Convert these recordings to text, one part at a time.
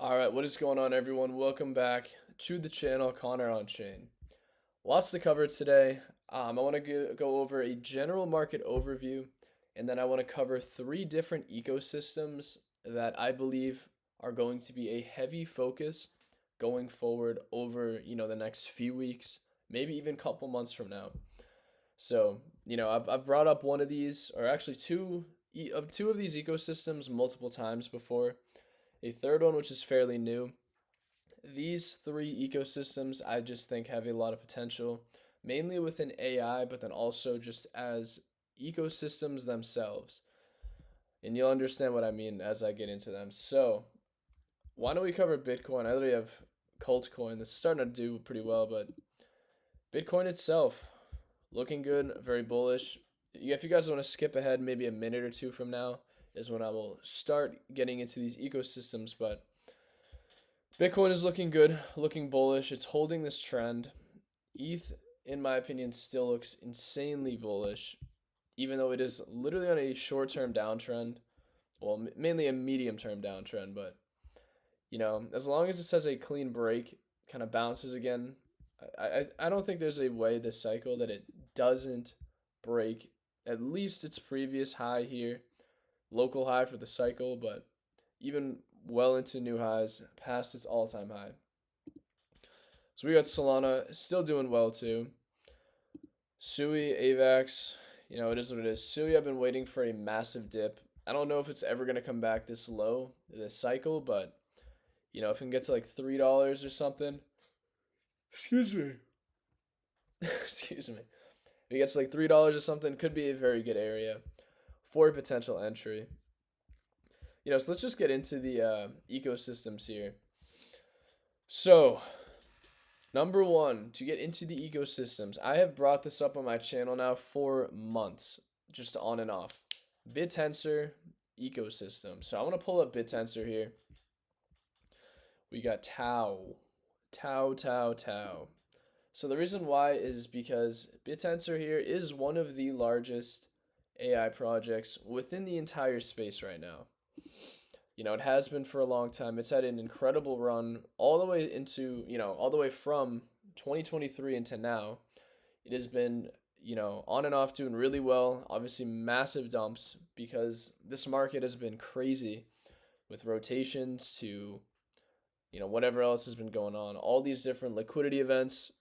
All right, what is going on, everyone? Welcome back to the channel, Connor on Chain. Lots to cover today. I want to go over a general market overview, and then I want to cover three different ecosystems that I believe are going to be a heavy focus going forward over the next few weeks, maybe even couple months from now. So I've brought up one of these, or actually two of these ecosystems multiple times before. A third one, which is fairly new. These three ecosystems I just think have a lot of potential, mainly within AI, but then also just as ecosystems themselves. And you'll understand what I mean as I get into them. So, why don't we cover Bitcoin? I already have Coin. This is starting to do pretty well, but Bitcoin itself, looking good, very bullish. If you guys want to skip ahead, maybe a minute or two from now is when I will start getting into these ecosystems, but Bitcoin is looking good, looking bullish. It's holding this trend. ETH, in my opinion, still looks insanely bullish, even though it is literally on a short term downtrend. Well, mainly a medium term downtrend, but as long as it says a clean break, kind of bounces again, I don't think there's a way this cycle that it doesn't break at least its previous high here, local high for the cycle, but even well into new highs, past its all time high. So we got Solana still doing well too. Sui, AVAX, it is what it is. Sui, I've been waiting for a massive dip. I don't know if it's ever going to come back this low, this cycle, but, if it can get to like $3 or something. Excuse me. Excuse me. If it gets to like $3 or something, could be a very good area for a potential entry. So let's just get into the ecosystems here. So, number one, to get into the ecosystems, I have brought this up on my channel now for months, just on and off. Bittensor ecosystem. So I want to pull up Bittensor here. We got Tau. Tau. So the reason why is because Bittensor here is one of the largest AI projects within the entire space right now. It has been for a long time. It's had an incredible run all the way into, all the way from 2023 into now. It has been, on and off doing really well. Obviously, massive dumps because this market has been crazy with rotations to, whatever else has been going on. All these different liquidity events.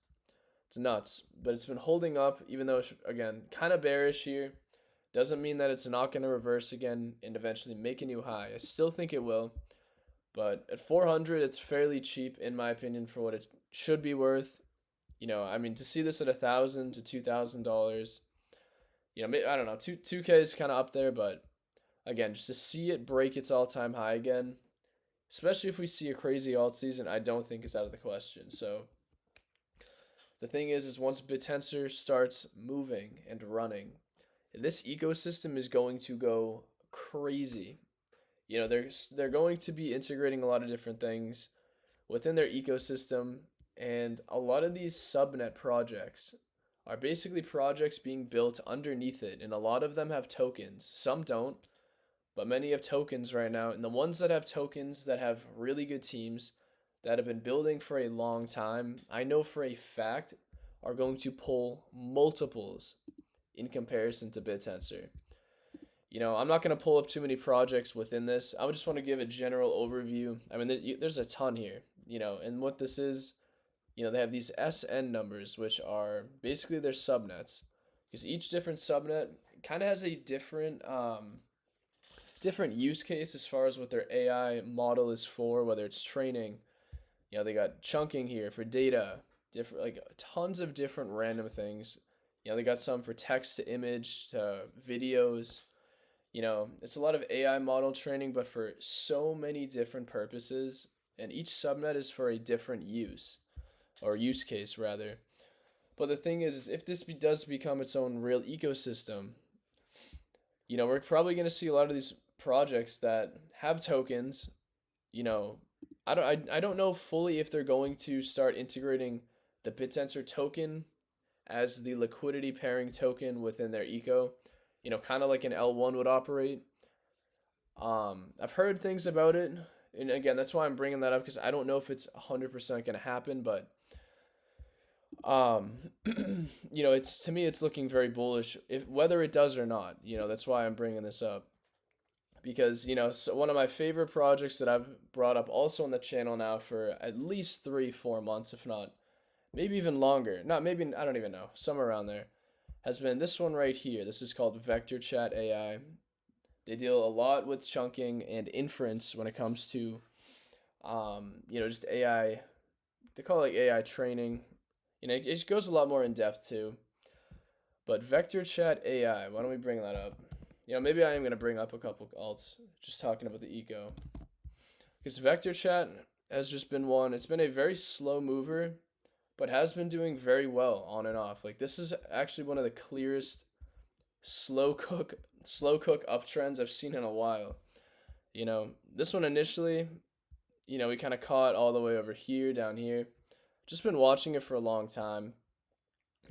It's nuts. But it's been holding up, even though, again, kind of bearish here. Doesn't mean that it's not going to reverse again and eventually make a new high. I still think it will. But at 400, it's fairly cheap, in my opinion, for what it should be worth. To see this at $1,000 to $2,000, I don't know, 2K is kind of up there, but again, just to see it break its all-time high again, especially if we see a crazy alt season, I don't think it's out of the question. So the thing is once Bittensor starts moving and running, this ecosystem is going to go crazy. They're going to be integrating a lot of different things within their ecosystem, and a lot of these subnet projects are basically projects being built underneath it, and a lot of them have tokens. Some don't, but many have tokens right now, and the ones that have tokens that have really good teams that have been building for a long time, I know for a fact are going to pull multiples in comparison to Bittensor. I'm not going to pull up too many projects within this. I just want to give a general overview. I mean, there's a ton here, and what this is, they have these SN numbers, which are basically their subnets, because each different subnet kind of has a different use case as far as what their AI model is for, whether it's training. They got chunking here for data, different, like tons of different random things. They got some for text to image to videos. It's a lot of AI model training, but for so many different purposes, and each subnet is for a different use, or use case rather. But the thing is if this does become its own real ecosystem, we're probably going to see a lot of these projects that have tokens. I don't know fully if they're going to start integrating the Bittensor token as the liquidity pairing token within their eco, kind of like an L1 would operate. I've heard things about it. And again, that's why I'm bringing that up because I don't know if it's 100% going to happen, but um it's to me it's looking very bullish if whether it does or not. That's why I'm bringing this up because so one of my favorite projects that I've brought up also on the channel now for at least 3-4 months, if not maybe even longer, not maybe, I don't even know, somewhere around there, has been this one right here. This is called Vector Chat AI. They deal a lot with chunking and inference when it comes to just AI. They call it like AI training. It goes a lot more in depth too. But Vector Chat AI, why don't we bring that up? Maybe I am going to bring up a couple alts, just talking about the eco. Because Vector Chat has just been one, it's been a very slow mover, but has been doing very well on and off. Like, this is actually one of the clearest slow cook uptrends I've seen in a while. This one initially, we kind of caught all the way over here, down here. Just been watching it for a long time.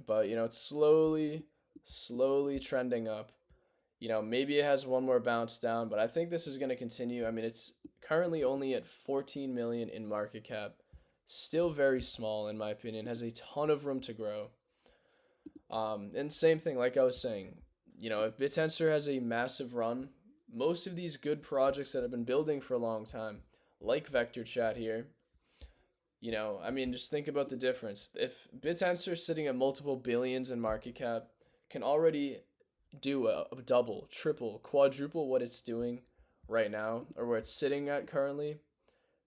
But, it's slowly trending up. Maybe it has one more bounce down, but I think this is going to continue. I mean, it's currently only at 14 million in market cap. Still very small, in my opinion. Has a ton of room to grow. And same thing, like I was saying, if Bittensor has a massive run, most of these good projects that have been building for a long time, like Vector Chat here, I mean, just think about the difference. If Bittensor sitting at multiple billions in market cap can already do a double, triple, quadruple what it's doing right now, or where it's sitting at currently,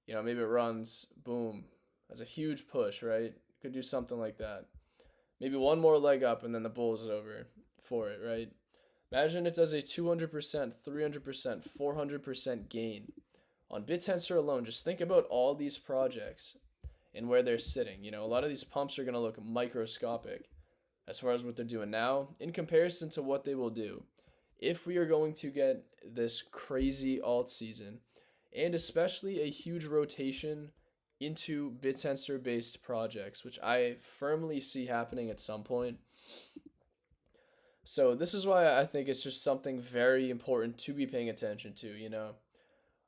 maybe it runs, boom, has a huge push, right? Could do something like that. Maybe one more leg up and then the bull is over for it, right? Imagine it does a 200%, 300%, 400% gain. On Bittensor alone, just think about all these projects and where they're sitting. A lot of these pumps are going to look microscopic as far as what they're doing now in comparison to what they will do if we are going to get this crazy alt season, and especially a huge rotation into Bittensor based projects, which I firmly see happening at some point. So this is why I think it's just something very important to be paying attention to.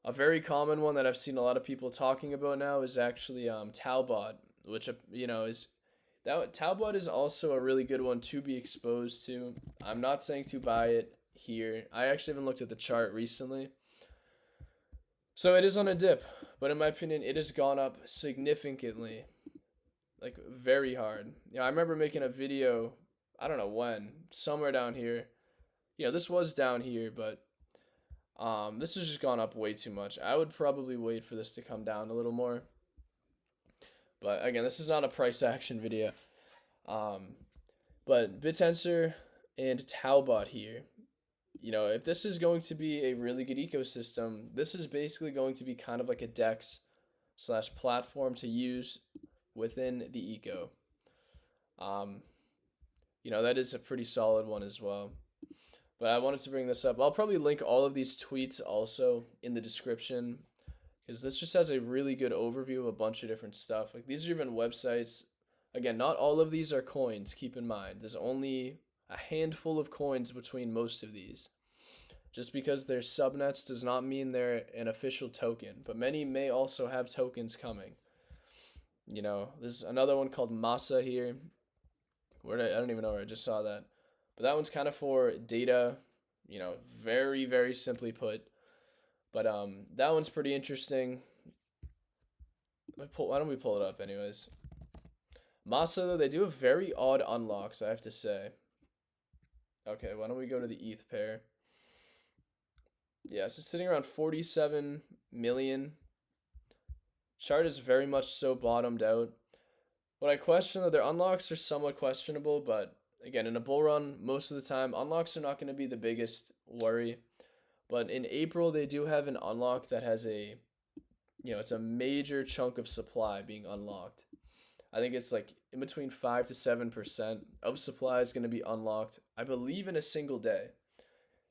A very common one that I've seen a lot of people talking about now is actually Talbot, which is that Talbot is also a really good one to be exposed to. I'm not saying to buy it here. I actually haven't looked at the chart recently. So it is on a dip, but in my opinion, it has gone up significantly, like very hard. I remember making a video, I don't know when, somewhere down here. This was down here, but this has just gone up way too much. I would probably wait for this to come down a little more. But again, this is not a price action video. But Bittensor and Talbot here, if this is going to be a really good ecosystem, this is basically going to be kind of like a DEX / platform to use within the eco. That is a pretty solid one as well. But I wanted to bring this up. I'll probably link all of these tweets also in the description, because this just has a really good overview of a bunch of different stuff. Like, these are even websites. Again, not all of these are coins, keep in mind. There's only a handful of coins between most of these. Just because they're subnets does not mean they're an official token, but many may also have tokens coming. There's another one called Masa here. I don't even know where I just saw that. But that one's kind of for data, very, very simply put. But that one's pretty interesting. Why don't we pull it up anyways? Masa, though, they do have very odd unlocks, I have to say. Okay, why don't we go to the ETH pair? Yeah, so it's sitting around 47 million. Chart is very much so bottomed out. What I question, though, their unlocks are somewhat questionable, but again, in a bull run, most of the time, unlocks are not going to be the biggest worry. But in April, they do have an unlock that has it's a major chunk of supply being unlocked. I think it's like in between 5 to 7% of supply is going to be unlocked, I believe, in a single day.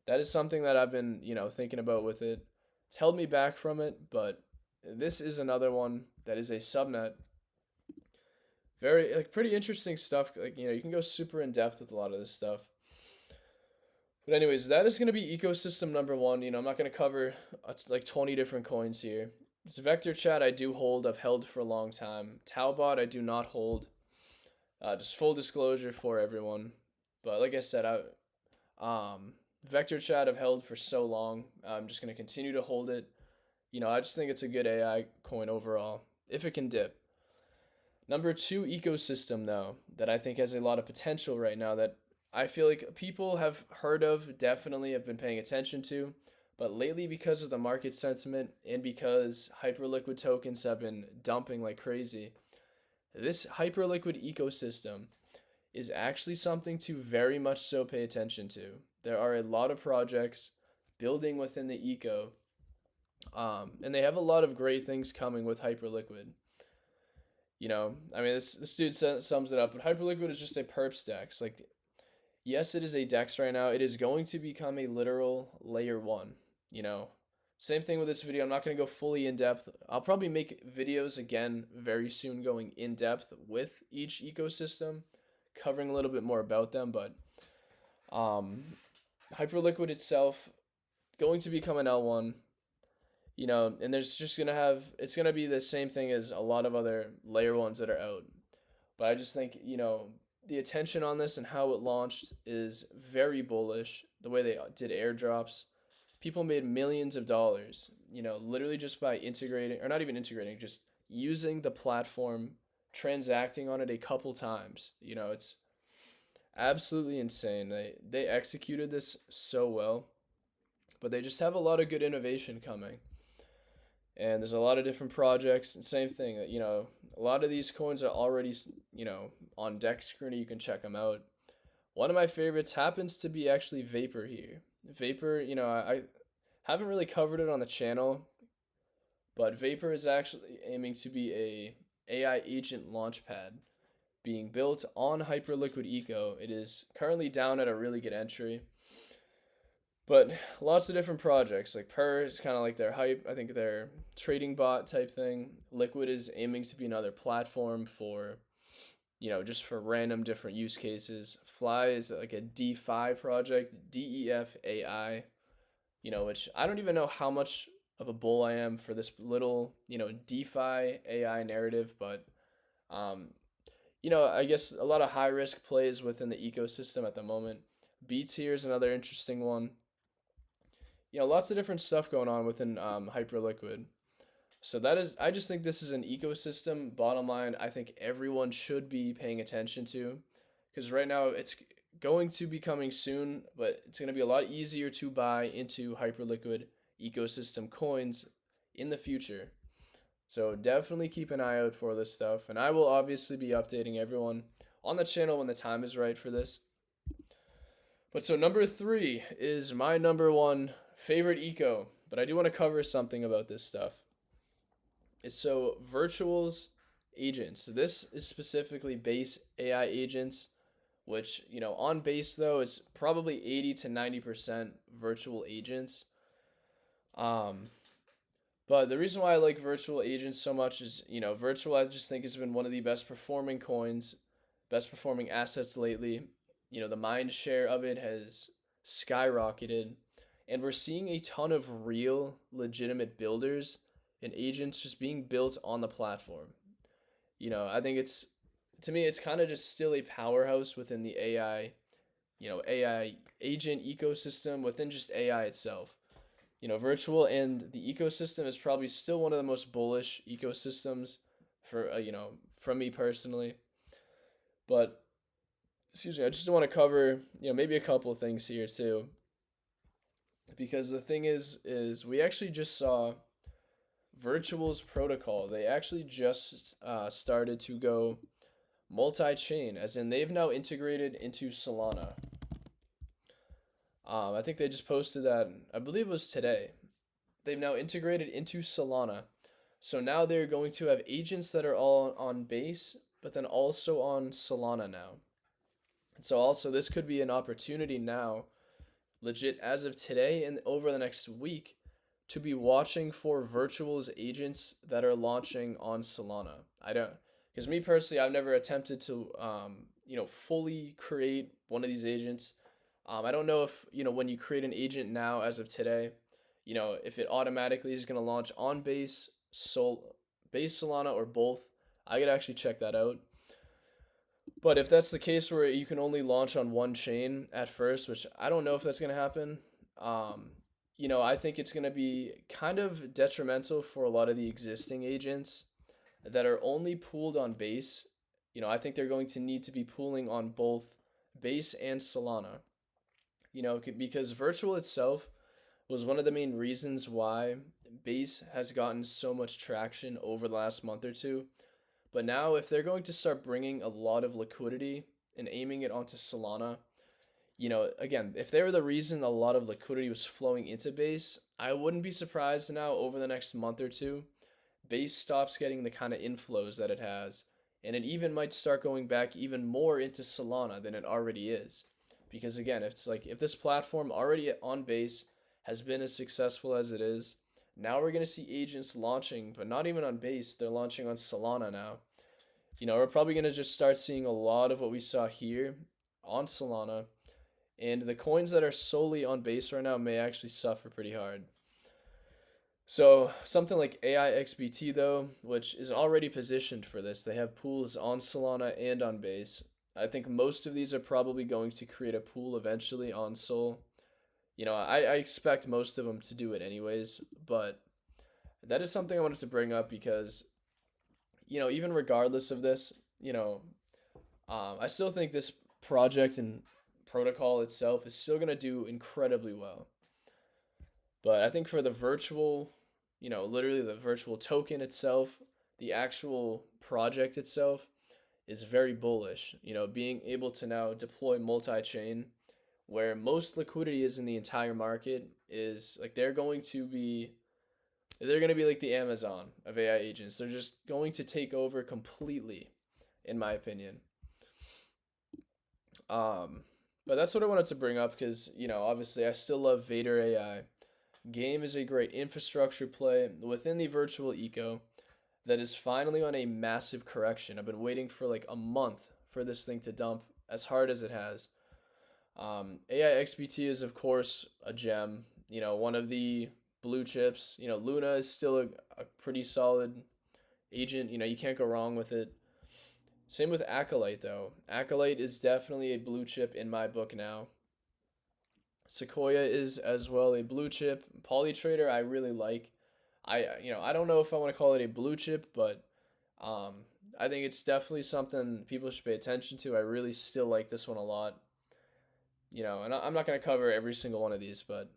That is something that I've been, thinking about with it. It's held me back from it, but this is another one that is a subnet. Very, pretty interesting stuff. You can go super in depth with a lot of this stuff. But anyways, that is going to be ecosystem number one. I'm not going to cover 20 different coins here. This vector chat I do hold. I've held for a long time. Taobot I do not hold. Just full disclosure for everyone. But like I said, vector chat I've held for so long. I'm just gonna continue to hold it. I just think it's a good AI coin overall if it can dip. Number two ecosystem though that I think has a lot of potential right now that I feel like people have heard of, definitely have been paying attention to, but lately because of the market sentiment and because Hyperliquid tokens have been dumping like crazy, this Hyperliquid ecosystem is actually something to very much so pay attention to. There are a lot of projects building within the eco, and they have a lot of great things coming with Hyperliquid. I mean, this dude sums it up, but Hyperliquid is just a perps dex. Like, yes, it is a dex right now. It is going to become a literal layer one. You know, Same thing with this video. I'm not going to go fully in depth. I'll probably make videos again very soon going in depth with each ecosystem, covering a little bit more about them. But Hyperliquid itself going to become an L1. And there's just it's gonna be the same thing as a lot of other layer ones that are out. But I just think, the attention on this and how it launched is very bullish. The way they did airdrops, people made millions of dollars, literally just by integrating, or not even integrating, just using the platform, transacting on it a couple times. It's absolutely insane. They executed this so well, but they just have a lot of good innovation coming. And there's a lot of different projects. And same thing, a lot of these coins are already, on Dex Screener. You can check them out. One of my favorites happens to be actually Vapor here. Vapor, I haven't really covered it on the channel, but Vapor is actually aiming to be a AI agent launchpad being built on Hyperliquid Eco. It is currently down at a really good entry. But lots of different projects, like Per is kind of like their hype. I think their trading bot type thing. Liquid is aiming to be another platform for, just for random different use cases. Fly is like a DeFi project, DEFAI, which I don't even know how much of a bull I am for this little, DeFi AI narrative. But, I guess a lot of high risk plays within the ecosystem at the moment. B tier is another interesting one. Lots of different stuff going on within Hyperliquid. So I just think this is an ecosystem. Bottom line, I think everyone should be paying attention to, because right now it's going to be coming soon, but it's going to be a lot easier to buy into Hyperliquid ecosystem coins in the future. So definitely keep an eye out for this stuff, and I will obviously be updating everyone on the channel when the time is right for this. But so number 3 is my number 1 favorite eco, but I do want to cover something about this stuff. So Virtual's agents. So this is specifically base AI agents, which, on base though is probably 80 to 90% virtual agents. But the reason why I like virtual agents so much is, virtual I just think has been one of the best performing coins, best performing assets lately. The mind share of it has skyrocketed, and we're seeing a ton of real legitimate builders and agents just being built on the platform. I think to me it's kind of just still a powerhouse within the AI, AI agent ecosystem within just AI itself. Virtual and the ecosystem is probably still one of the most bullish ecosystems for from me personally. But excuse me, I just want to cover, maybe a couple of things here too. Because the thing is we actually just saw Virtual's protocol. They actually just started to go multi-chain, as in they've now integrated into Solana. I think they just posted that, I believe it was today. They've now integrated into Solana. So now they're going to have agents that are all on base, but then also on Solana now. So also this could be an opportunity now, legit as of today and over the next week, to be watching for Virtual's agents that are launching on Solana. Because me personally, I've never attempted to, fully create one of these agents. I don't know if, when you create an agent now as of today, if it automatically is going to launch on base, base Solana or both, I could actually check that out. But if that's the case where you can only launch on one chain at first, which I don't know if that's going to happen, um, I think it's going to be kind of detrimental for a lot of the existing agents that are only pooled on base. I think they're going to need to be pooling on both base and Solana. Because virtual itself was one of the main reasons why base has gotten so much traction over the last month or two. But now, if they're going to start bringing a lot of liquidity and aiming it onto Solana, again, if they were the reason a lot of liquidity was flowing into base, I wouldn't be surprised now over the next month or two, base stops getting the kind of inflows that it has, and it even might start going back even more into Solana than it already is. Because again, it's like if this platform already on base has been as successful as it is, now we're going to see agents launching, but not even on base, they're launching on Solana now. We're probably going to just start seeing a lot of what we saw here on Solana, and the coins that are solely on base right now may actually suffer pretty hard. So something like AIXBT though, which is already positioned for this, they have pools on Solana and on base. I think most of these are probably going to create a pool eventually on Sol. I expect most of them to do it anyways, but that is something I wanted to bring up because, even regardless of this, I still think this project and protocol itself is still going to do incredibly well. But I think for the virtual, literally the virtual token itself, the actual project itself is very bullish. Being able to now deploy multi-chain where most liquidity is in the entire market is like they're going to be like the Amazon of AI agents. They're just going to take over completely, in my opinion. But that's what I wanted to bring up because, obviously I still love Vader AI. Game is a great infrastructure play within the virtual eco that is finally on a massive correction. I've been waiting for like a month for this thing to dump as hard as it has. AIXBT is, of course, a gem. One of the blue chips. Luna is still a pretty solid agent. You can't go wrong with it. Same with Acolyte, though. Acolyte is definitely a blue chip in my book now. Sequoia is as well a blue chip. Polytrader I really like. I don't know if I want to call it a blue chip, but I think it's definitely something people should pay attention to. I really still like this one a lot. And I'm not going to cover every single one of these, but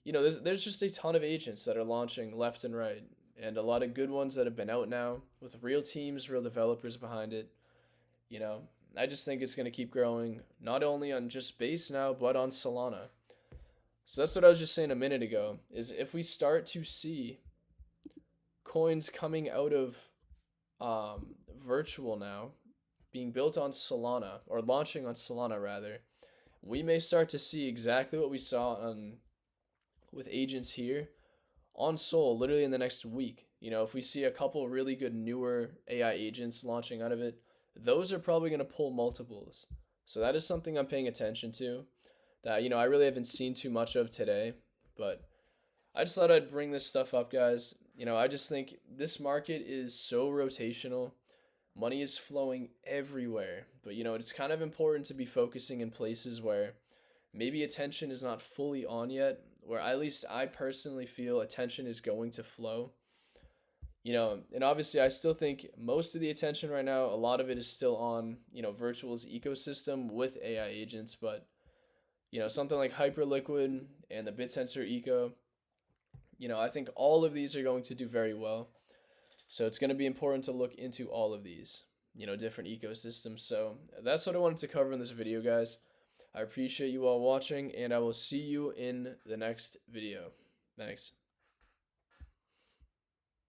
there's just a ton of agents that are launching left and right, and a lot of good ones that have been out now with real teams, real developers behind it. I just think it's going to keep growing, not only on just base now, but on Solana. So that's what I was just saying a minute ago, is if we start to see coins coming out of virtual now, being built on Solana, or launching on Solana rather, we may start to see exactly what we saw with agents here on Sol literally in the next week. If we see a couple really good newer AI agents launching out of it, those are probably going to pull multiples. So that is something I'm paying attention to that, I really haven't seen too much of today. But I just thought I'd bring this stuff up, guys. I just think this market is so rotational. Money is flowing everywhere. But, it's kind of important to be focusing in places where maybe attention is not fully on yet, where at least I personally feel attention is going to flow. And obviously I still think most of the attention right now, a lot of it is still on, Virtual's ecosystem with AI agents, but, something like Hyperliquid and the Bittensor eco, I think all of these are going to do very well. So it's going to be important to look into all of these, different ecosystems. So that's what I wanted to cover in this video, guys. I appreciate you all watching, and I will see you in the next video. Thanks.